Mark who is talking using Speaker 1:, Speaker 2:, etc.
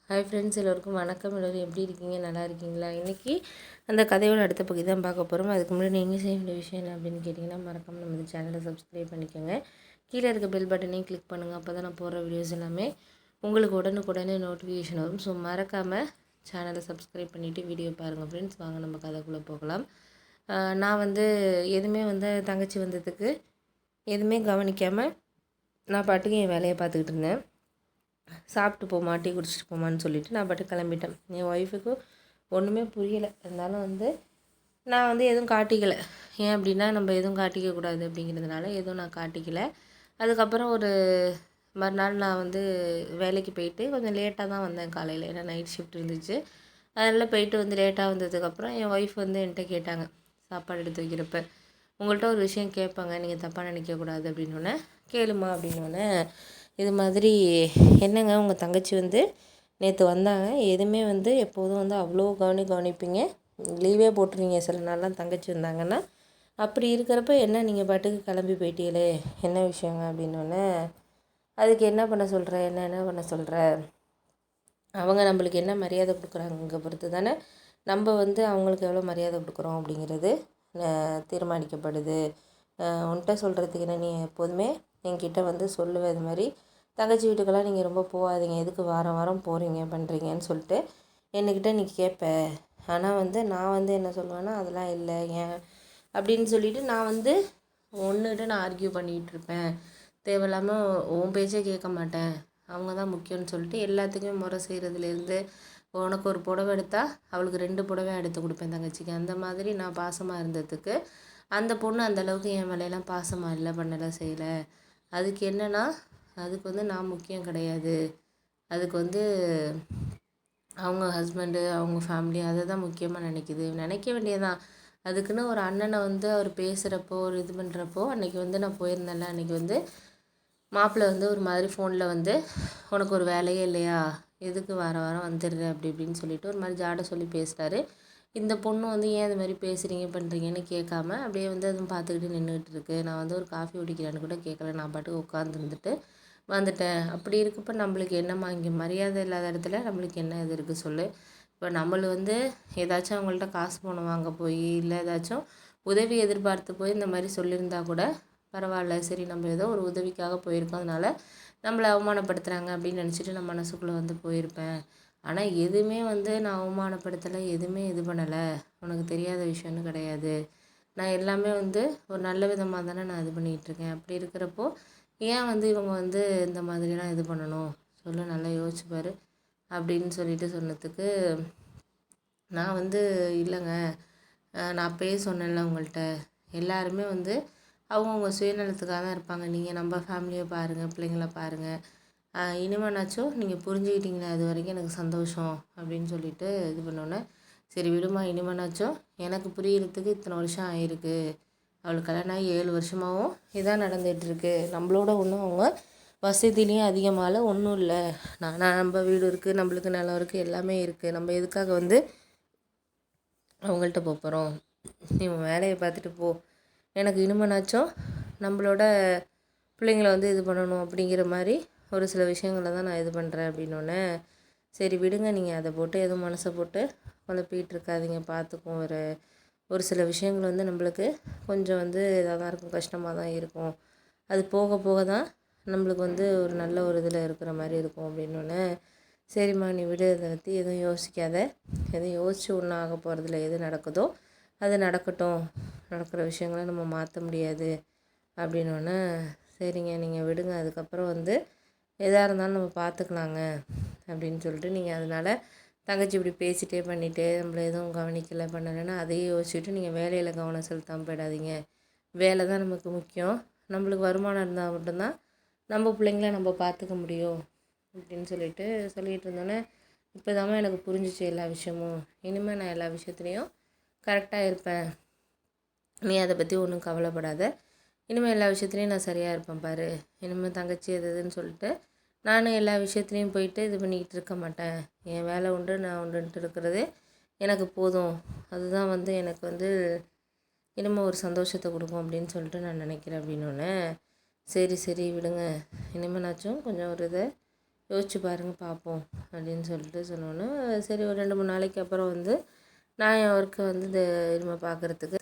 Speaker 1: Hi friends, எல்லோருக்கும் வணக்கம். எல்லோரும் எப்படி இருக்கீங்க? நல்லா இருக்கீங்களா? இன்றைக்கி அந்த கதையோட அடுத்த பகுதி தான் பார்க்க போகிறோம். அதுக்கு முன்னாடி நீங்கள் செய்ய வேண்டிய விஷயம் என்ன அப்படின்னு கேட்டிங்கன்னா, மறக்காமல் நம்ம இந்த சேனலை சப்ஸ்கிரைப் பண்ணிக்கோங்க. கீழே இருக்க பெல் பட்டனையும் கிளிக் பண்ணுங்கள். அப்போ தான் நான் போடுற வீடியோஸ் எல்லாமே உங்களுக்கு உடனுக்குடனே நோட்டிஃபிகேஷன் வரும். ஸோ மறக்காமல் சேனலை சப்ஸ்கிரைப் பண்ணிவிட்டு வீடியோ பாருங்கள் ஃப்ரெண்ட்ஸ். வாங்க நம்ம கதைக்குள்ளே போகலாம். நான் எதுவுமே தங்கச்சி வந்ததுக்கு எதுவுமே கவனிக்காமல் நான் பாட்டுக்கு என் வேலையை பார்த்துக்கிட்டு இருந்தேன். சாப்பிட்டு போமா, டீ குடிச்சிட்டு போமான்னு சொல்லிவிட்டு நான் பாட்டு கிளம்பிட்டேன். என் ஒய்ஃபுக்கு ஒன்றுமே புரியலை. இருந்தாலும் நான் எதுவும் காட்டிக்கலை. ஏன் அப்படின்னா, நம்ம எதுவும் காட்டிக்கக்கூடாது அப்படிங்கிறதுனால எதுவும் நான் காட்டிக்கலை. அதுக்கப்புறம் ஒரு மறுநாள் நான் வேலைக்கு போயிட்டு கொஞ்சம் லேட்டாக தான் வந்தேன் காலையில். ஏன்னா நைட் ஷிஃப்ட் இருந்துச்சு. அதனால் போயிட்டு லேட்டாக வந்ததுக்கப்புறம் என் ஒய்ஃப் என்கிட்ட கேட்டாங்க சாப்பாடு எடுத்து வைக்கிறப்ப, உங்கள்கிட்ட ஒரு விஷயம் கேட்பாங்க, நீங்கள் தப்பாக நினைக்கக்கூடாது அப்படின்னோடனே, கேளுமா அப்படின்னோடனே, இது மாதிரி என்னங்க உங்கள் தங்கச்சி நேற்று வந்தாங்க, எதுவுமே எப்போதும் அவ்வளோ கவனிப்பீங்க, லீவே போட்டுருவீங்க சில நாள்லாம் தங்கச்சி வந்தாங்கன்னா, அப்படி இருக்கிறப்ப என்ன நீங்கள் பாட்டுக்கு கிளம்பி போயிட்டீங்களே, என்ன விஷயங்க அப்படின்னோடனே, அதுக்கு என்ன பண்ண சொல்கிற, என்ன பண்ண சொல்கிற, அவங்க நம்மளுக்கு என்ன மரியாதை கொடுக்குறாங்க பொறுத்து தானே நம்ம அவங்களுக்கு எவ்வளோ மரியாதை கொடுக்குறோம் அப்படிங்கிறது தீர்மானிக்கப்படுது. உன்கிட்ட சொல்கிறதுக்கு என்ன, நீ எப்போதுமே என்கிட்ட சொல்லுவேன் இது மாதிரி தங்கச்சி வீட்டுக்கெல்லாம் நீங்கள் ரொம்ப போகாதீங்க, எதுக்கு வாரம் வாரம் போகிறீங்க பண்ணுறீங்கன்னு சொல்லிட்டு என்கிட்ட நீ கேட்ப. ஆனால் நான் என்ன சொல்லுவேன்னா, அதெல்லாம் இல்லை ஏன் அப்படின்னு சொல்லிவிட்டு நான் ஒன்றுட்டு நான் ஆர்கியூ பண்ணிகிட்டு இருப்பேன். தேவையில்லாமல் உன் பேச்சே கேட்க மாட்டேன், அவங்க தான் முக்கியம்னு சொல்லிட்டு எல்லாத்துக்குமே முறை செய்கிறதுலேருந்து, உனக்கு ஒரு புடவை எடுத்தால் அவளுக்கு 2 புடவை எடுத்து கொடுப்பேன் தங்கச்சிக்கு. அந்த மாதிரி நான் பாசமாக இருந்ததுக்கு அந்த பொண்ணு அந்தளவுக்கு என் மேலையெல்லாம் பாசமாக இல்லை, பண்ணலை, செய்யலை. அதுக்கு என்னென்னா, அதுக்கு நான் முக்கியம் கிடையாது. அதுக்கு அவங்க ஹஸ்பண்டு, அவங்க ஃபேமிலி அதை தான் முக்கியமாக நினைக்கிது. நினைக்க வேண்டியதான். அதுக்குன்னு ஒரு அண்ணனை அவர் பேசுகிறப்போ, ஒரு இது பண்ணுறப்போ, அன்றைக்கி நான் போயிருந்தேன்ல, அன்றைக்கி மாப்பிள்ளை ஒரு மாதிரி ஃபோனில் உனக்கு ஒரு வேலையே இல்லையா, எதுக்கு வாரம் வாரம் வந்துடுற அப்படி இப்படின்னு சொல்லிட்டு ஒரு மாதிரி ஜாட சொல்லி பேசுகிறாரு. இந்த பொண்ணு ஏன் இது மாதிரி பேசுகிறீங்க பண்ணுறீங்கன்னு கேட்காம அப்படியே அதுவும் பார்த்துக்கிட்டு நின்றுட்டு இருக்கு. நான் ஒரு காஃபி குடிக்கிறேன்னு கூட கேட்கல, நான் பாட்டுக்கு உட்காந்துருந்துட்டு வந்துட்டேன். அப்படி இருக்கப்போ நம்மளுக்கு என்னம்மா இங்கே மரியாதை இல்லாத இடத்துல நம்மளுக்கு என்ன இது இருக்குது சொல்லு. இப்போ நம்மள ஏதாச்சும் அவங்கள்ட்ட காசு பணம் வாங்க போய், இல்லை ஏதாச்சும் உதவி எதிர்பார்த்து போய் இந்த மாதிரி சொல்லியிருந்தா கூட பரவாயில்ல, சரி நம்ம ஏதோ ஒரு உதவிக்காக போயிருக்கோம், அதனால் நம்மளை அவமானப்படுத்துகிறாங்க அப்படின்னு நினச்சிட்டு நான் மனசுக்குள்ளே போயிருப்பேன். ஆனால் எதுவுமே நான் அவமானப்படுத்தலை, எதுவுமே இது பண்ணலை, உனக்கு தெரியாத விஷயம்னு கிடையாது. நான் எல்லாமே ஒரு நல்ல விதமாக தானே நான் இது பண்ணிகிட்ருக்கேன். அப்படி இருக்கிறப்போ ஏன் இவங்க இந்த மாதிரிலாம் இது பண்ணணும் சொல்லு, நல்லா யோசிச்சுப்பார் அப்படின்னு சொல்லிட்டு சொன்னதுக்கு, நான் இல்லைங்க, நான் அப்பயே சொன்னேன்ல உங்கள்கிட்ட, எல்லாருமே அவங்கவுங்க சுயநலத்துக்காக தான் இருப்பாங்க. நீங்கள் நம்ம ஃபேமிலியை பாருங்கள், பிள்ளைங்கள பாருங்கள், இனிமேனாச்சும் நீங்கள் புரிஞ்சுக்கிட்டீங்களா, அது வரைக்கும் எனக்கு சந்தோஷம் அப்படின்னு சொல்லிட்டு இது பண்ணோன்னே, சரி விடுமா, இனிமேனாச்சும் எனக்கு புரியறதுக்கு இத்தனை வருஷம் ஆகிருக்கு, அவளுக்கு கல்யாணம் ஆகி 7 வருஷமாகவும் இதான் நடந்துகிட்ருக்கு, நம்மளோட ஒன்றும் அவங்க வசதிலையும் அதிகமாகல ஒன்றும் இல்லை, நம்ம வீடு இருக்குது, நம்மளுக்கு நிலம் இருக்குது, எல்லாமே இருக்குது, நம்ம எதுக்காக அவங்கள்ட்ட போகிறோம், நீ உன் வேலையை பார்த்துட்டு போ, எனக்கு இனிமேனாச்சும் நம்மளோட பிள்ளைங்கள இது பண்ணணும் அப்படிங்கிற மாதிரி ஒரு சில விஷயங்களை தான் நான் இது பண்ணுறேன் அப்படின்னோடனே, சரி விடுங்க, நீங்கள் அதை போட்டு எதுவும் மனசை போட்டு குழப்பிகிட்டு இருக்காதீங்க, பார்த்துக்கும். ஒரு சில விஷயங்கள் நம்மளுக்கு கொஞ்சம் இதாக தான் இருக்கும், கஷ்டமாக தான் இருக்கும், அது போக போக தான் நம்மளுக்கு ஒரு நல்ல ஒரு இதில் இருக்கிற மாதிரி இருக்கும் அப்படின்னோடனே, சரிம்மா நீ விடு, அதை பற்றி எதுவும் யோசிக்காத, எதுவும் யோசித்து ஒன்றும் ஆக போகிறதில்ல, எது நடக்குதோ அது நடக்கட்டும், நடக்கிற விஷயங்களை நம்ம மாற்ற முடியாது அப்படின்னோடனே, சரிங்க நீங்கள் விடுங்க, அதுக்கப்புறம் எதாக இருந்தாலும் நம்ம பார்த்துக்கலாங்க அப்படின்னு சொல்லிட்டு, நீங்கள் அதனால் தங்கச்சி இப்படி பேசிகிட்டே பண்ணிவிட்டு நம்மள எதுவும் கவனிக்கலை பண்ணலைன்னா அதையே யோசிச்சுட்டு நீங்கள் வேலையில் கவனம் செலுத்தாமல் போயிடாதீங்க. வேலை தான் நமக்கு முக்கியம், நம்மளுக்கு வருமானம் இருந்தால் மட்டும்தான் நம்ம பிள்ளைங்கள நம்ம பார்த்துக்க முடியும் அப்படின்னு சொல்லிகிட்டு இருந்தோன்னே, இப்போ தான் எனக்கு புரிஞ்சிச்சு எல்லா விஷயமும், இனிமேல் நான் எல்லா விஷயத்துலேயும் கரெக்டாக இருப்பேன், நீ அதை பற்றி ஒன்றும் கவலைப்படாத, இனிமேல் எல்லா விஷயத்துலேயும் நான் சரியாக இருப்பேன் பாரு, இனிமேல் தங்கச்சி எதுன்னு சொல்லிட்டு நானும் எல்லா விஷயத்துலேயும் போயிட்டு இது பண்ணிக்கிட்டு இருக்க மாட்டேன், என் வேலை உண்டு நான் உண்டுன்ட்டு இருக்கிறது எனக்கு போதும், அதுதான் எனக்கு இனிமேல் ஒரு சந்தோஷத்தை கொடுக்கும் அப்படின்னு சொல்லிட்டு நான் நினைக்கிறேன் அப்படின்னோடனே, சரி சரி விடுங்க, இனிமேனாச்சும் கொஞ்சம் ஒரு இதை யோசிச்சு பாருங்கள் பார்ப்போம் அப்படின்னு சொல்லிட்டு சொன்னோன்னே சரி ஒரு 2-3 நாளைக்கு அப்புறம் வந்து நான் என் ஒர்க்கை வந்து இந்த இனிமேல் பார்க்குறதுக்கு